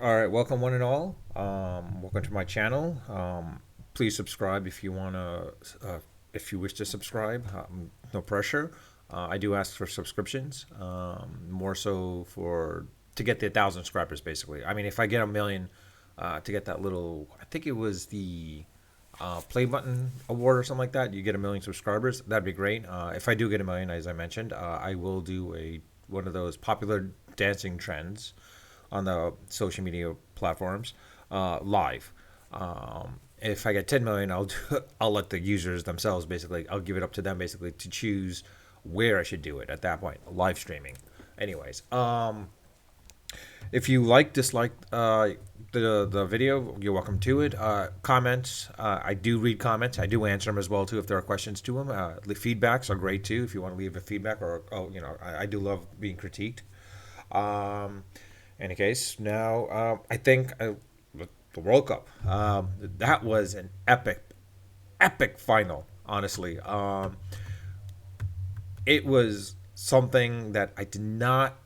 All right, welcome one and all. Welcome to my channel. Please subscribe if you if you wish to subscribe. No pressure. I do ask for subscriptions, more so for to get the 1,000 subscribers. Basically, I mean, if I get a million, to get that little, I think it was the play button award or something like that. You get a million subscribers. That'd be great. If I do get a million, as I mentioned, I will do a one of those popular dancing trends on the social media platforms live. If I get 10 million, I'll let the users themselves basically. I'll give it up to them basically to choose where I should do it at that point. Live streaming. Anyways, if you dislike the video, you're welcome to it. Comments, I do read comments. I do answer them as well too if there are questions to them. The feedbacks are great too if you want to leave a feedback or I do love being critiqued. Um, any case, now I think the World Cup. That was an epic final. Honestly, it was something that I did not.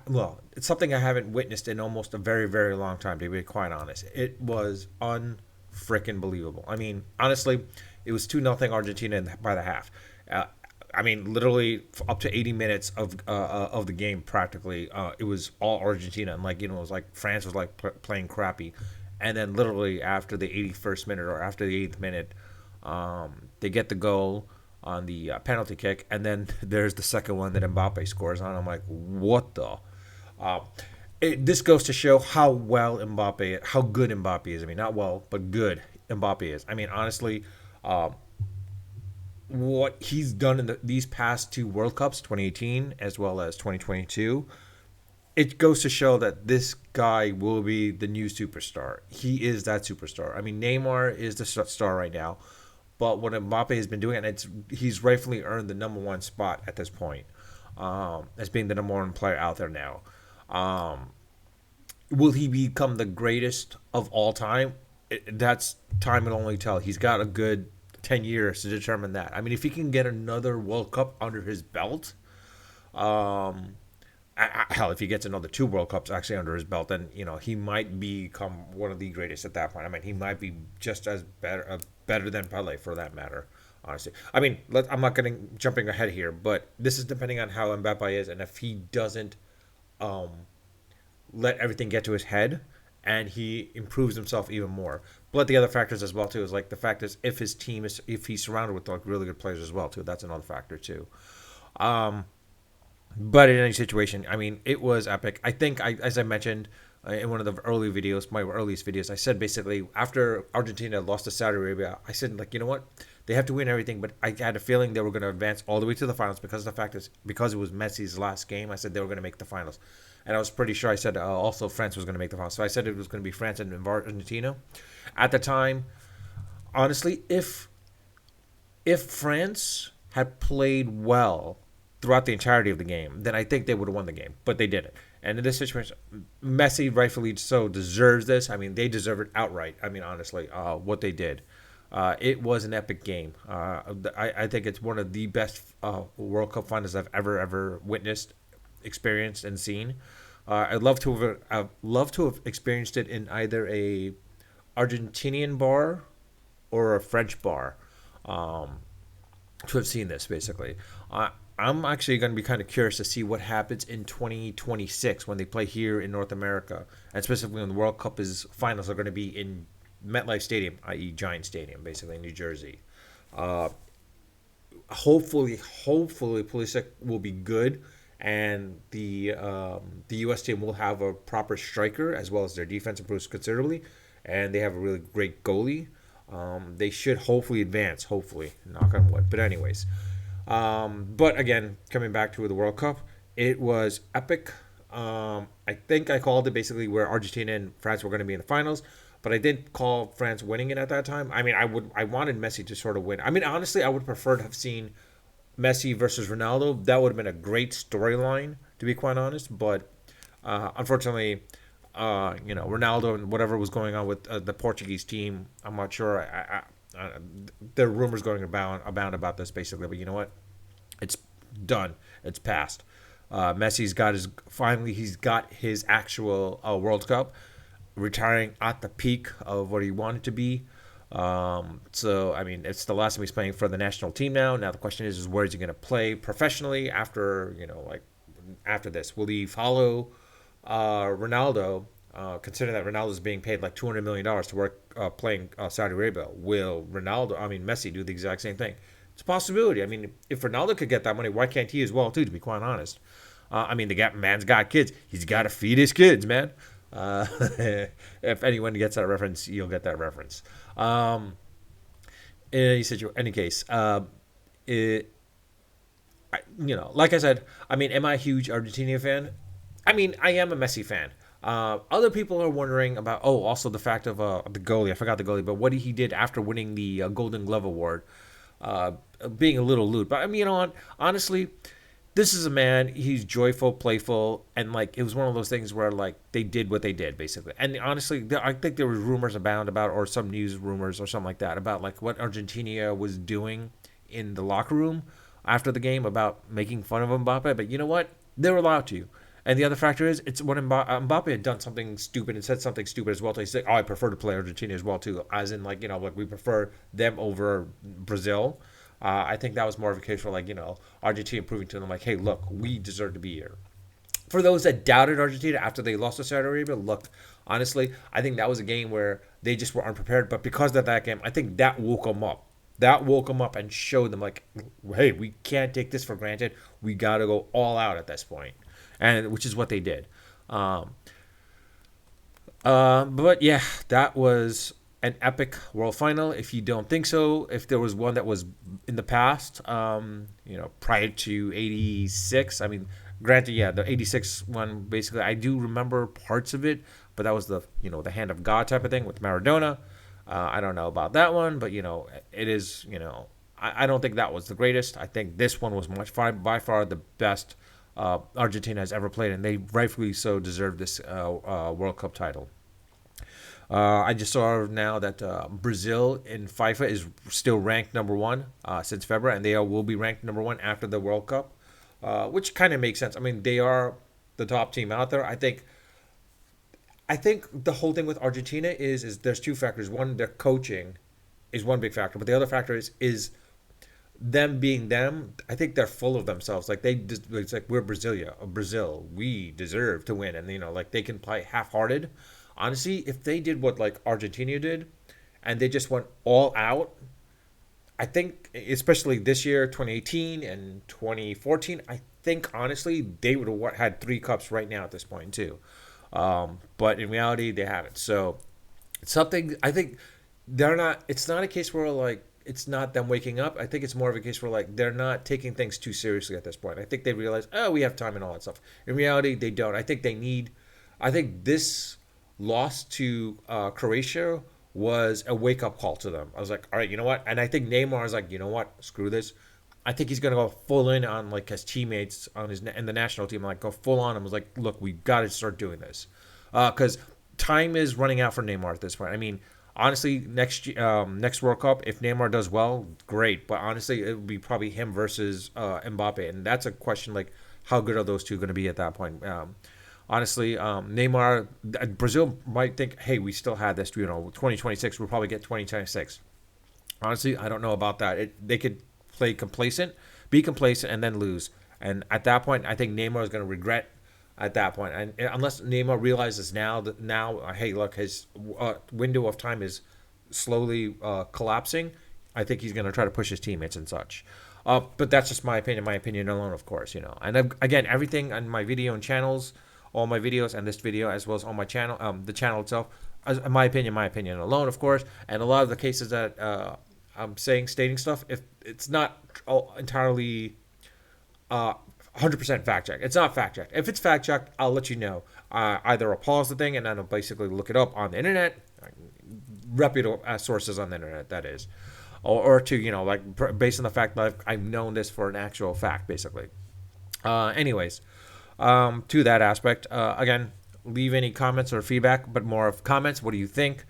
Well, it's something I haven't witnessed in almost a very long time. To be quite honest, it was unfreaking believable. I mean, honestly, it was 2-0 Argentina by the half. Uh, I mean, literally up to 80 minutes of the game, practically, it was all Argentina, and it was like France was like playing crappy, and then literally after the 81st minute or after the 8th minute, they get the goal on the penalty kick, and then there's the second one that Mbappe scores on. I'm like, what the? Uh, this goes to show how good Mbappe is. I mean, not well, but good Mbappe is. I mean, honestly, uh, what he's done in these past two World Cups, 2018 as well as 2022, it goes to show that this guy will be the new superstar. He is that superstar. I mean, Neymar is the star right now, but what Mbappe has been doing, and he's rightfully earned the number one spot at this point, as being the number one player out there now. Um, will he become the greatest of all time? That's time will only tell. He's got a good 10 years to determine that. I mean, if he can get another World Cup under his belt, um, hell, if he gets another two World Cups actually under his belt, then he might become one of the greatest at that point. I mean, he might be just as better than Pele for that matter. Honestly, I mean, I'm not getting jumping ahead here, but this is depending on how Mbappe is, and if he doesn't um, let everything get to his head, and he improves himself even more. But the other factors as well too is like the fact is if he's surrounded with like really good players as well too. That's another factor too. Um, but in any situation, I mean, it was epic. I think as I mentioned in one of the early videos, my earliest videos, I said basically after Argentina lost to Saudi Arabia, I said like, you know what, they have to win everything, but I had a feeling they were going to advance all the way to the finals because the fact is because it was Messi's last game. I said they were going to make the finals, and I was pretty sure I said also France was going to make the finals. So I said it was going to be France and Argentina. At the time, honestly, if France had played well throughout the entirety of the game, then I think they would have won the game. But they didn't. And in this situation, Messi rightfully so deserves this. I mean, they deserve it outright. I mean, honestly, what they did. It was an epic game. I think it's one of the best World Cup finals I've ever witnessed, experienced, and seen. I'd love to have experienced it in either a Argentinian bar or a French bar. Um, to have seen this basically. I'm actually going to be kind of curious to see what happens in 2026 when they play here in North America, and specifically when the World Cup is finals are going to be in MetLife Stadium, i.e., Giant Stadium, basically in New Jersey. Uh, hopefully, Pulisic will be good, and the U.S. team will have a proper striker as well as their defense improves considerably, and they have a really great goalie. They should hopefully advance. Hopefully, knock on wood. But anyways, but again, coming back to the World Cup, it was epic. I think I called it basically where Argentina and France were going to be in the finals, but I didn't call France winning it at that time. I mean, I wanted Messi to sort of win. I mean, honestly, I would prefer to have seen Messi versus Ronaldo. That would have been a great storyline, to be quite honest. But unfortunately, Ronaldo and whatever was going on with the Portuguese team, I'm not sure. There are rumors going about this basically, but you know what? It's done. It's passed. Messi's got his finally. He's got his actual World Cup. retiring at the peak of what he wanted to be. So I mean, it's the last time he's playing for the national team now. Now the question is where is he going to play professionally after like after this? Will he follow Ronaldo? Considering that Ronaldo is being paid like $200 million to work playing Saudi Arabia, will Messi do the exact same thing? It's a possibility. I mean, if Ronaldo could get that money, why can't he as well too? To be quite honest, man's got kids. He's got to feed his kids, man. Uh, if anyone gets that reference, you'll get that reference. Um, in any case, it, like I said, am I a huge Argentina fan? I am a Messi fan. Other people are wondering about, also the fact of the goalie. I forgot the goalie, but what he did after winning the Golden Glove award, uh, being a little lewd. But honestly, this is a man. He's joyful, playful, and like it was one of those things where like they did what they did basically. And honestly, I think there was rumors abound about, or some news rumors or something like that about like what Argentina was doing in the locker room after the game about making fun of Mbappe. But you know what? They were allowed to. And the other factor is, it's when Mbappe had done something stupid and said something stupid as well. So he said, "Oh, I prefer to play Argentina as well too," as in like like we prefer them over Brazil. I think that was more of a case for like Argentina proving to them like, "Hey, look, we deserve to be here." For those that doubted Argentina after they lost to Saudi Arabia, look, honestly, I think that was a game where they just were unprepared. But because of that game, I think that woke them up. That woke them up and showed them like, "Hey, we can't take this for granted. We got to go all out at this point." And which is what they did. Um, but yeah, that was an epic world final. If you don't think so, if there was one that was in the past, prior to '86, granted, yeah, the '86 one basically, I do remember parts of it, but that was the hand of God type of thing with Maradona. I don't know about that one, but it is, I don't think that was the greatest. I think this one was by far the best Argentina has ever played, and they rightfully so deserve this World Cup title. I just saw now that Brazil in FIFA is still ranked number one since February, and they will be ranked number one after the World Cup, which kind of makes sense. They are the top team out there. I think the whole thing with Argentina is there's two factors. One, their coaching is one big factor, but the other factor is them being them. I think they're full of themselves. Like they just, it's like we're Brasilia, Brazil. We deserve to win, and like they can play half-hearted. Honestly, if they did what like Argentina did, and they just went all out, I think especially this year, 2018 and 2014, I think honestly they would have had three cups right now at this point too. But in reality, they haven't. So it's something I think they're not. It's not a case where like it's not them waking up. I think it's more of a case where like they're not taking things too seriously at this point. I think they realize, oh, we have time and all that stuff. In reality, they don't. I think they need. I think this loss to Croatia was a wake up call to them. I was like, all right, you know what? And I think Neymar is like, you know what? Screw this. I think he's gonna go full in on like his teammates on his in the national team, like go full on. I was like, look, we got to start doing this, because time is running out for Neymar at this point. Honestly, next World Cup, if Neymar does well, great. But honestly, it would be probably him versus Mbappe, and that's a question like how good are those two going to be at that point? Honestly, Neymar, Brazil might think, hey, we still had this. 2026. We'll probably get 2026. Honestly, I don't know about that. They could be complacent, and then lose. And at that point, I think Neymar is going to regret at that point. And unless Neymar realizes hey, look, his window of time is slowly collapsing, I think he's going to try to push his teammates and such. But that's just my opinion alone, of course. And again, everything on my video and channels, all my videos and this video, as well as on my channel, the channel itself, my opinion alone, of course. And a lot of the cases that I'm stating stuff, if it's not entirely 100% fact check. It's not fact checked. If it's fact checked, I'll let you know. Either I'll pause the thing and then I'll basically look it up on the internet, reputable sources on the internet, that is, or to based on the fact that I've known this for an actual fact, basically. Anyways, to that aspect, again, leave any comments or feedback, but more of comments. What do you think?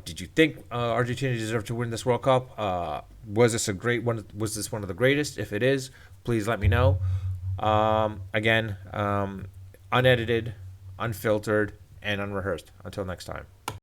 Did you think Argentina deserved to win this World Cup? Was this a great one? Was this one of the greatest? If it is, please let me know. Again, unedited, unfiltered, and unrehearsed. Until next time.